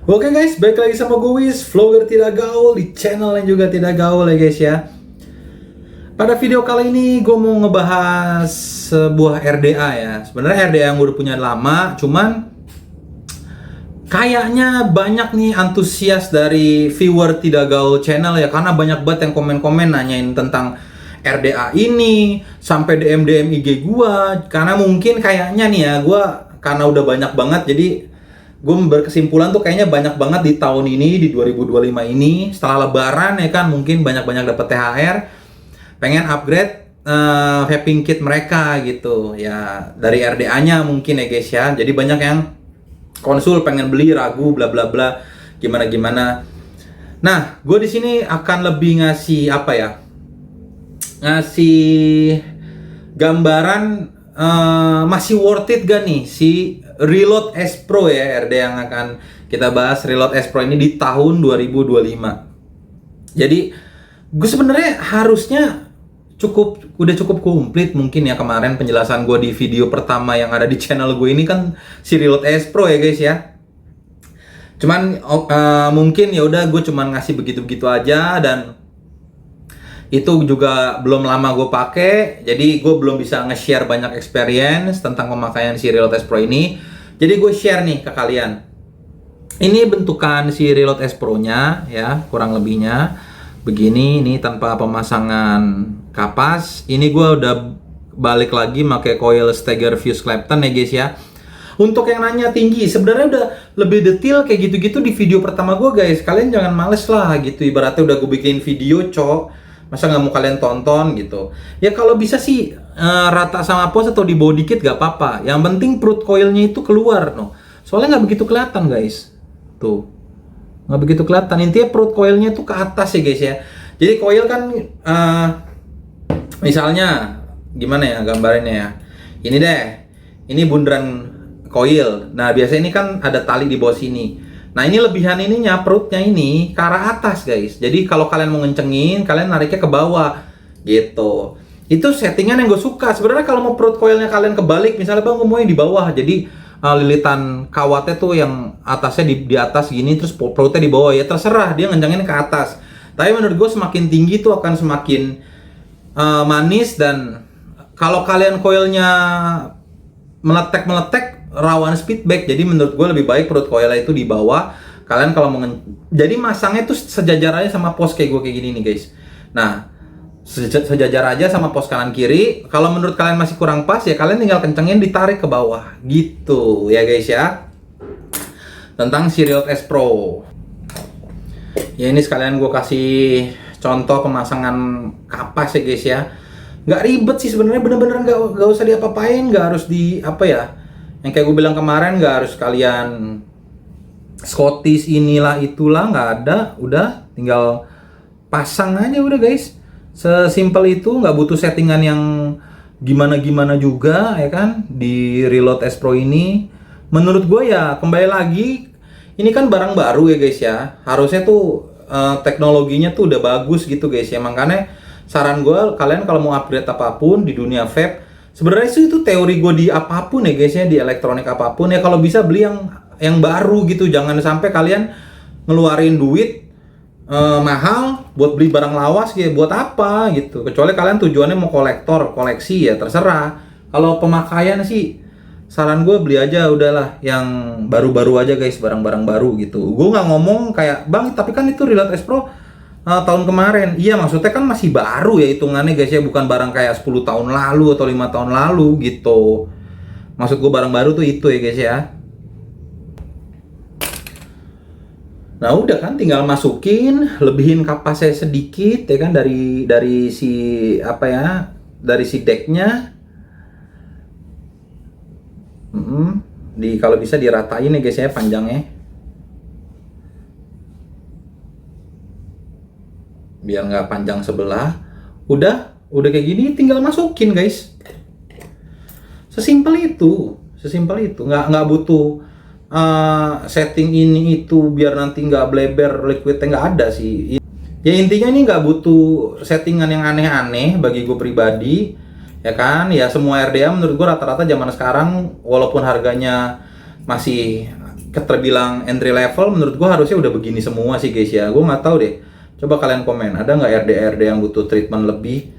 Oke guys, balik lagi sama gue Wiz, vlogger tidak gaul di channel yang juga tidak gaul ya guys ya. Pada video kali ini gue mau ngebahas sebuah RDA ya. Sebenarnya RDA yang gue udah punya lama, cuman kayaknya banyak nih antusias dari viewer tidak gaul channel ya, karena banyak banget yang komen-komen nanyain tentang RDA ini, sampai DM IG gua. Karena mungkin kayaknya nih ya, gua karena udah banyak banget, jadi gue berkesimpulan tuh kayaknya banyak banget di tahun ini, di 2025 ini, setelah lebaran ya kan, mungkin banyak-banyak dapet THR, pengen upgrade vaping kit mereka gitu ya, dari RDA-nya mungkin ya guys ya. Jadi banyak yang konsul pengen beli, ragu bla bla bla, gimana gimana. Nah, gue di sini akan lebih ngasih apa ya, ngasih gambaran masih worth it gak nih si Reload S Pro ya, RD yang akan kita bahas. Reload S Pro ini di tahun 2025. Jadi gue sebenarnya harusnya udah cukup komplit mungkin ya, kemarin penjelasan gue di video pertama yang ada di channel gue ini kan si Reload S Pro ya guys ya. Cuman mungkin ya udah gue cuman ngasih begitu-begitu aja, dan itu juga belum lama gue pakai, jadi gue belum bisa nge-share banyak experience tentang pemakaian si Reload S Pro ini. Jadi gue share nih ke kalian. Ini bentukan si Reload S Pro nya ya, kurang lebihnya begini. Ini tanpa pemasangan kapas. Ini gue udah balik lagi pakai coil Steger Fuse Clapton ya guys ya. Untuk yang nanya tinggi, sebenarnya udah lebih detail kayak gitu-gitu di video pertama gue guys. Kalian jangan males lah gitu, ibaratnya udah gue bikin video cok, masa nggak mau kalian tonton gitu ya. Kalau bisa sih rata sama pos atau di bawah dikit gak apa-apa, yang penting perut coilnya itu keluar no. Soalnya nggak begitu kelihatan guys, tuh nggak begitu kelihatan. Intinya perut coilnya tuh ke atas ya guys ya. Jadi coil kan misalnya gimana ya gambarnya ya, ini deh, ini bundaran coil. Nah biasanya ini kan ada tali di bawah sini. Nah ini lebihan ininya, perutnya ini ke arah atas guys. Jadi kalau kalian mau ngencengin, kalian nariknya ke bawah gitu. Itu settingan yang gue suka. Sebenarnya kalau mau perut coilnya kalian kebalik, misalnya bang gue mau yang di bawah, jadi lilitan kawatnya tuh yang atasnya di atas gini, terus perutnya di bawah, ya terserah dia ngencengin ke atas. Tapi menurut gue semakin tinggi tuh akan semakin manis. Dan kalau kalian coilnya meletek rawan speedback, jadi menurut gue lebih baik perut coilnya itu di bawah. Kalian kalau mau jadi masangnya tuh sejajar aja sama pos kayak gue kayak gini nih guys. Nah sejajar aja sama pos kanan kiri. Kalau menurut kalian masih kurang pas ya kalian tinggal kencengin, ditarik ke bawah gitu ya guys ya. Tentang si Reload S Pro ya, ini sekalian gue kasih contoh pemasangan kapas ya guys ya. Nggak ribet sih sebenarnya, bener-bener nggak usah diapa-apain, nggak harus di apa ya, yang kayak gue bilang kemarin, nggak harus kalian Scottish inilah itulah, nggak ada. Udah tinggal pasang aja udah guys, sesimpel itu. Nggak butuh settingan yang gimana-gimana juga ya kan di Reload S Pro ini. Menurut gue ya kembali lagi, ini kan barang baru ya guys ya, harusnya tuh teknologinya tuh udah bagus gitu guys ya. Makanya saran gue, kalian kalau mau upgrade apapun di dunia vape, sebenarnya sih itu teori gue di apapun ya guys ya, di elektronik apapun ya, kalau bisa beli yang baru gitu. Jangan sampai kalian ngeluarin duit mahal buat beli barang lawas gitu, buat apa gitu. Kecuali kalian tujuannya mau koleksi ya terserah. Kalau pemakaian sih saran gue beli aja udahlah yang baru-baru aja guys, barang-barang baru gitu. Gue nggak ngomong kayak bang tapi kan itu Reload S Pro tahun kemarin. Iya maksudnya kan masih baru ya hitungannya guys ya, bukan barang kayak 10 tahun lalu atau 5 tahun lalu gitu. Maksud gue barang baru tuh itu ya guys ya. Nah udah kan tinggal masukin, lebihin kapasnya sedikit ya kan, dari si apa ya, dari si decknya. Kalau bisa diratain ya guys ya panjangnya, biar nggak panjang sebelah. Udah kayak gini tinggal masukin guys. Sesimpel itu, nggak butuh setting ini itu biar nanti nggak bleber liquidnya, nggak ada sih. Ya intinya ini nggak butuh settingan yang aneh-aneh bagi gue pribadi ya kan. Ya semua RDA menurut gue rata-rata zaman sekarang walaupun harganya masih terbilang entry level, menurut gue harusnya udah begini semua sih guys ya. Gue nggak tahu deh. Coba kalian komen, ada nggak RDA yang butuh treatment lebih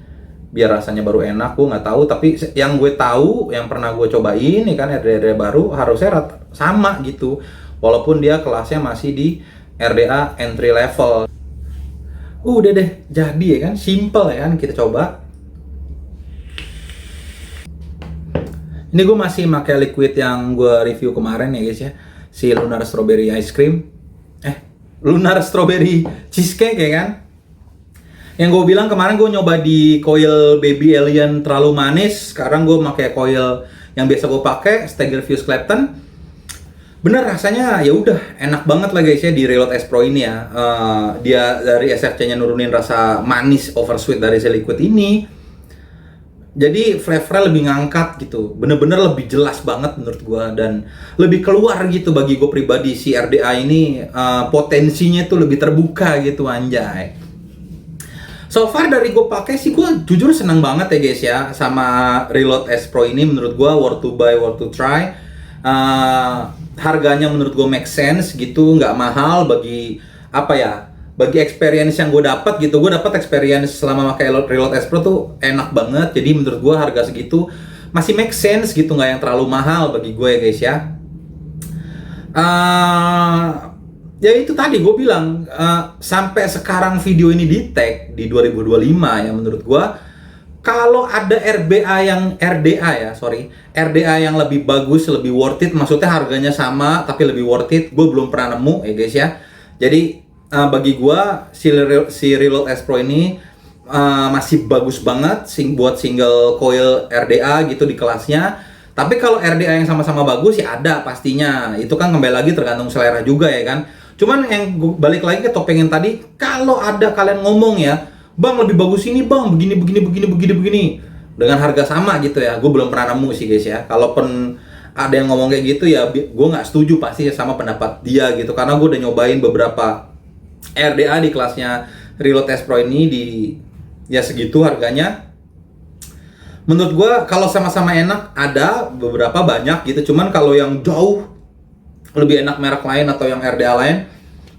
biar rasanya baru enak? Gue nggak tahu. Tapi yang gue tahu, yang pernah gue cobain, nih kan RDA baru harusnya sama gitu. Walaupun dia kelasnya masih di RDA entry level. Udah deh, jadi ya kan, simple ya kan, kita coba. Ini gue masih pakai liquid yang gue review kemarin ya guys ya, si Lunar Strawberry Ice Cream. Lunar Strawberry Cheesecake ya kan. Yang gue bilang kemarin gue nyoba di coil Baby Alien terlalu manis. Sekarang gue pakai coil yang biasa gue pakai, Staggerfuse Clapton. Bener rasanya ya udah enak banget lah guys ya di Reload S Pro ini ya. Dia dari SFC-nya nurunin rasa manis oversweet dari si liquid ini. Jadi flavornya lebih ngangkat gitu, bener-bener lebih jelas banget menurut gue dan lebih keluar gitu bagi gue pribadi. Si RDA ini potensinya tuh lebih terbuka gitu anjay. So far dari gue pakai sih gue jujur seneng banget ya guys ya sama Reload S Pro ini. Menurut gue worth to buy, worth to try. Harganya menurut gue make sense gitu, nggak mahal bagi apa ya, bagi experience yang gue dapat gitu. Gue dapat experience selama pakai Reload S Pro tuh enak banget. Jadi menurut gue harga segitu masih make sense gitu, nggak yang terlalu mahal bagi gue ya guys ya. Ya itu tadi gue bilang, sampai sekarang video ini di tag di 2025 ya, menurut gue kalau ada RDA yang lebih bagus, lebih worth it, maksudnya harganya sama tapi lebih worth it, gue belum pernah nemu ya guys ya. Jadi bagi gue si Reload S Pro ini masih bagus banget buat single coil RDA gitu di kelasnya. Tapi kalau RDA yang sama-sama bagus ya ada pastinya. Itu kan kembali lagi tergantung selera juga ya kan. Cuman yang balik lagi ke topeng yang tadi, kalau ada kalian ngomong ya, bang lebih bagus ini bang, begini dengan harga sama gitu ya, gue belum pernah nemu sih guys ya. Kalaupun ada yang ngomong kayak gitu ya, gue nggak setuju pasti sama pendapat dia gitu, karena gue udah nyobain beberapa RDA di kelasnya Reload S Pro ini di ya segitu harganya. Menurut gue kalau sama-sama enak ada beberapa banyak gitu, cuman kalau yang jauh lebih enak merek lain atau yang RDA lain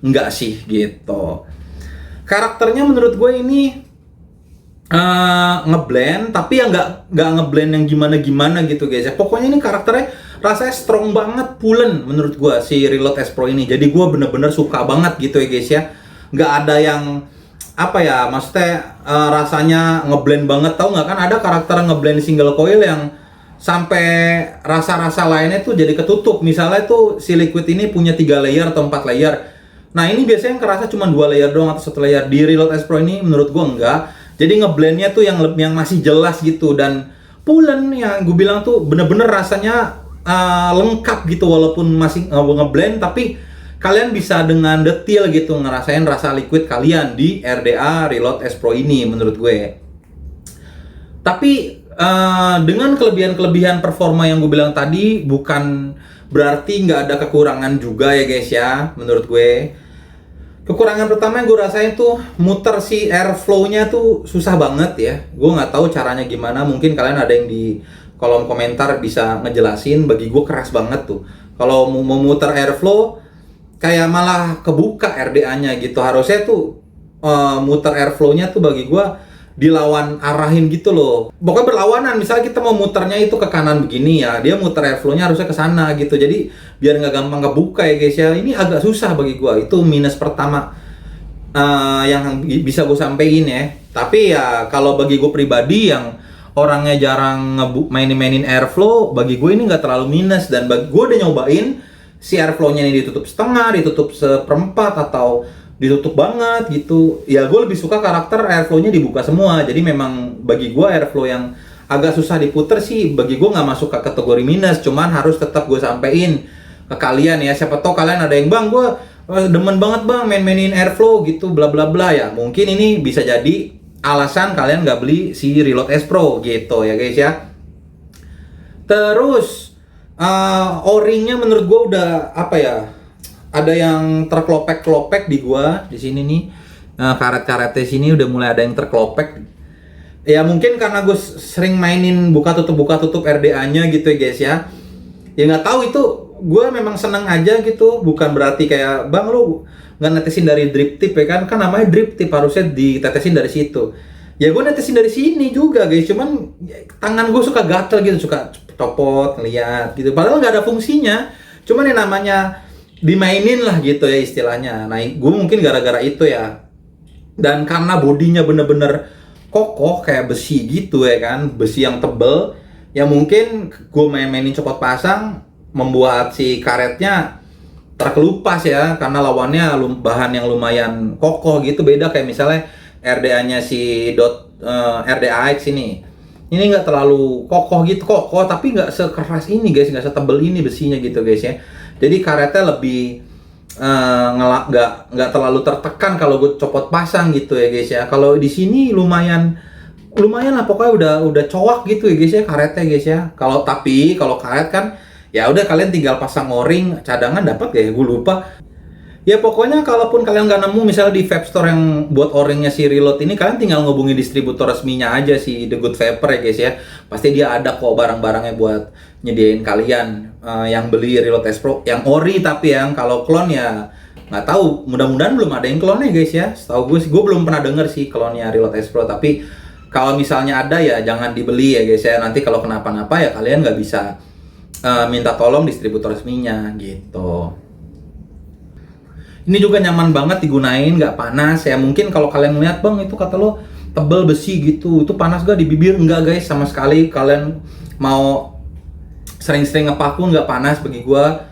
enggak sih gitu. Karakternya menurut gue ini ngeblend, tapi ya nggak ngeblend yang gimana gitu guys ya. Pokoknya ini karakternya rasanya strong banget, pulen menurut gue si Reload S Pro ini. Jadi gue bener-bener suka banget gitu ya guys ya. Nggak ada yang apa ya, maksudnya rasanya ngeblend banget. Tahu nggak kan ada karakter ngeblend single coil yang sampai rasa-rasa lainnya tuh jadi ketutup. Misalnya tuh si liquid ini punya 3 layer atau 4 layer. Nah ini biasanya yang kerasa cuma 2 layer doang atau 1 layer. Di Reload S Pro ini menurut gua enggak. Jadi ngeblendnya tuh yang masih jelas gitu, dan pulen yang gue bilang tuh bener-bener rasanya lengkap gitu. Walaupun masih ngeblend, tapi kalian bisa dengan detail gitu ngerasain rasa liquid kalian di RDA Reload S Pro ini menurut gue. Tapi dengan kelebihan-kelebihan performa yang gue bilang tadi, bukan berarti nggak ada kekurangan juga ya guys ya. Menurut gue kekurangan pertama yang gue rasain tuh muter si airflow-nya tuh susah banget ya. Gue nggak tahu caranya gimana, mungkin kalian ada yang di kolom komentar bisa ngejelasin. Bagi gue keras banget tuh kalau mau muter airflow, kayak malah kebuka RDA-nya gitu. Harusnya tuh muter airflow-nya tuh bagi gue dilawan arahin gitu loh. Pokoknya berlawanan. Misalnya kita mau muternya itu ke kanan begini ya, dia muter airflow-nya harusnya ke sana gitu. Jadi biar nggak gampang kebuka ya guys ya. Ini agak susah bagi gua. Itu minus pertama yang bisa gue sampein ya. Tapi ya kalau bagi gue pribadi yang orangnya jarang mainin airflow, bagi gue ini nggak terlalu minus. Dan bagi gue udah nyobain si airflow-nya ini ditutup setengah, ditutup seperempat, atau ditutup banget gitu. Ya gue lebih suka karakter airflow-nya dibuka semua. Jadi memang bagi gue airflow yang agak susah diputer sih bagi gue nggak masuk ke kategori minus. Cuman harus tetap gue sampein ke kalian ya. Siapa tahu kalian ada yang, bang gue demen banget bang mainin airflow gitu bla bla bla ya. Mungkin ini bisa jadi alasan kalian nggak beli si Reload S Pro gitu ya guys ya. Terus o-ringnya menurut gue udah apa ya, ada yang terkelopek-kelopek di gua di sini nih. Karet-karetnya sini udah mulai ada yang terkelopek. Ya mungkin karena gue sering mainin buka tutup RDA-nya gitu ya guys ya. Ya nggak tahu itu, gue memang seneng aja gitu, bukan berarti kayak bang lu nggak netesin dari drip tip ya kan namanya drip tip harusnya ditetesin dari situ. Ya gue netesin dari sini juga guys, cuman tangan gue suka gatel gitu, suka copot ngeliat gitu, padahal nggak ada fungsinya, cuman yang namanya dimainin lah gitu ya istilahnya. Nah gue mungkin gara-gara itu ya, dan karena bodinya bener-bener kokoh kayak besi gitu ya kan, besi yang tebel, ya mungkin gue main-mainin copot pasang membuat si karetnya terkelupas ya, karena lawannya bahan yang lumayan kokoh gitu, beda kayak misalnya RDA-nya si RDA X ini nggak terlalu kokoh gitu, kokoh tapi nggak sekeras ini guys, nggak setebel ini besinya gitu guys ya. Jadi karetnya lebih nggak terlalu tertekan kalau gue copot pasang gitu ya guys ya. Kalau di sini lumayan lah, pokoknya udah cowak gitu ya guys ya karetnya guys ya. Kalau karet kan ya udah kalian tinggal pasang o-ring cadangan, dapat ya, gue lupa. Ya pokoknya kalaupun kalian nggak nemu misalnya di vape store yang buat o-ringnya si Reload ini, kalian tinggal ngubungi distributor resminya aja si The Good Vapor ya guys ya. Pasti dia ada kok barang-barangnya buat nyediain kalian yang beli Reload S Pro yang ori. Tapi yang kalau clone ya nggak tahu, mudah-mudahan belum ada yang clone ya guys ya. Setahu gue sih, gue belum pernah denger sih clone-nya Reload S Pro, tapi kalau misalnya ada ya jangan dibeli ya guys ya. Nanti kalau kenapa-napa ya kalian nggak bisa minta tolong distributor resminya gitu. Ini juga nyaman banget digunain, nggak panas ya. Mungkin kalau kalian ngeliat bang itu kata lo tebel besi gitu, itu panas gak di bibir? Enggak guys, sama sekali. Kalian mau sering-sering ngepaku nggak panas bagi gua.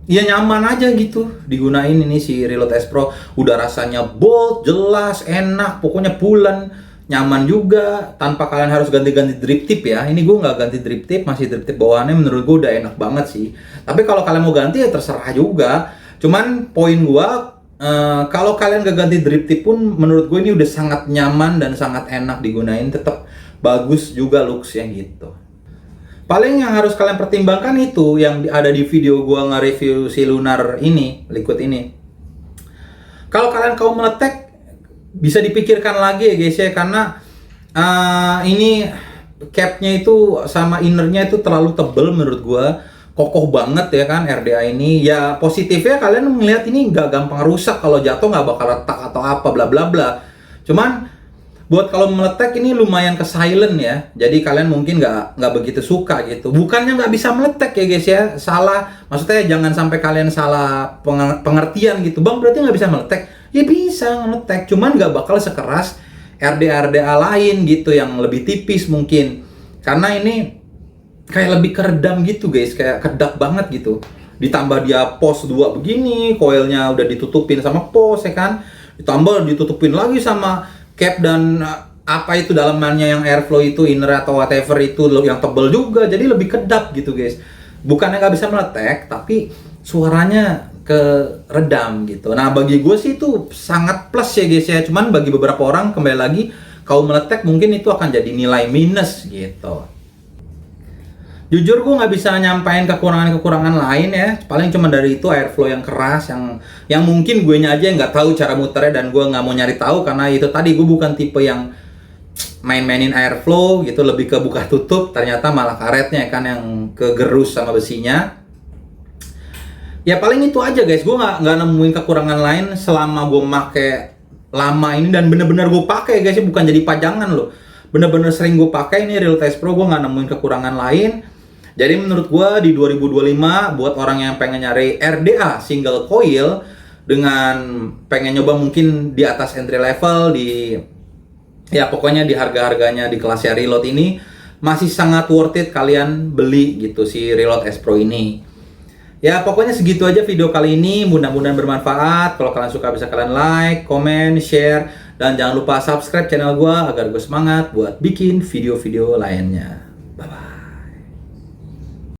Ya nyaman aja gitu digunain ini si Reload S Pro. Udah rasanya bold, jelas, enak, pokoknya bulan. Nyaman juga, tanpa kalian harus ganti-ganti drip tip ya. Ini gue nggak ganti drip tip, masih drip tip bawaannya, menurut gue udah enak banget sih. Tapi kalau kalian mau ganti ya terserah juga. Cuman poin gue, kalau kalian gak ganti drip tip pun menurut gue ini udah sangat nyaman dan sangat enak digunain. Tetap bagus juga looks-nya gitu. Paling yang harus kalian pertimbangkan itu yang ada di video gue nge-review si Lunar ini, liquid ini. Kalau kalian mau meletek, bisa dipikirkan lagi ya guys ya, karena ini capnya itu sama innernya itu terlalu tebel menurut gua, kokoh banget ya kan RDA ini. Ya positifnya kalian melihat ini nggak gampang rusak, kalau jatuh nggak bakal retak atau apa bla bla bla. Cuman buat kalau meletek ini lumayan ke silent ya, jadi kalian mungkin nggak begitu suka gitu. Bukannya nggak bisa meletek ya guys ya, salah, maksudnya jangan sampai kalian salah pengertian gitu, bang berarti nggak bisa meletek. Ya bisa ngetek, cuman nggak bakal sekeras RDA lain gitu yang lebih tipis mungkin. Karena ini kayak lebih keredam gitu guys, kayak kedak banget gitu. Ditambah dia pos 2 begini, coilnya udah ditutupin sama pos ya kan. Ditambah ditutupin lagi sama cap dan apa itu dalamannya yang airflow itu, inner atau whatever itu yang tebel juga, jadi lebih kedap gitu guys. Bukannya nggak bisa meletek, tapi suaranya keredam gitu. Nah bagi gue sih itu sangat plus ya guys ya. Cuman bagi beberapa orang kembali lagi, kalau meletek mungkin itu akan jadi nilai minus gitu. Jujur gue nggak bisa nyampain kekurangan-kekurangan lain ya. Paling cuma dari itu airflow yang keras, yang mungkin gue nya aja nggak tahu cara muternya, dan gue nggak mau nyari tahu karena itu tadi gue bukan tipe yang main-mainin airflow gitu, lebih ke buka tutup. Ternyata malah karetnya kan yang kegerus sama besinya. Ya paling itu aja guys, gue nggak nemuin kekurangan lain selama gue make lama ini, dan bener-bener gue pakai guys, bukan jadi pajangan loh, bener-bener sering gue pakai ini Real Test Pro. Gue nggak nemuin kekurangan lain. Jadi menurut gue di 2025 buat orang yang pengen nyari RDA single coil dengan pengen nyoba mungkin di atas entry level, ya pokoknya di harga-harganya di kelasnya Reload ini masih sangat worth it kalian beli gitu si Reload S Pro ini. Ya pokoknya segitu aja video kali ini, mudah-mudahan bermanfaat. Kalau kalian suka bisa kalian like, comment, share, dan jangan lupa subscribe channel gue agar gue semangat buat bikin video-video lainnya. Bye-bye.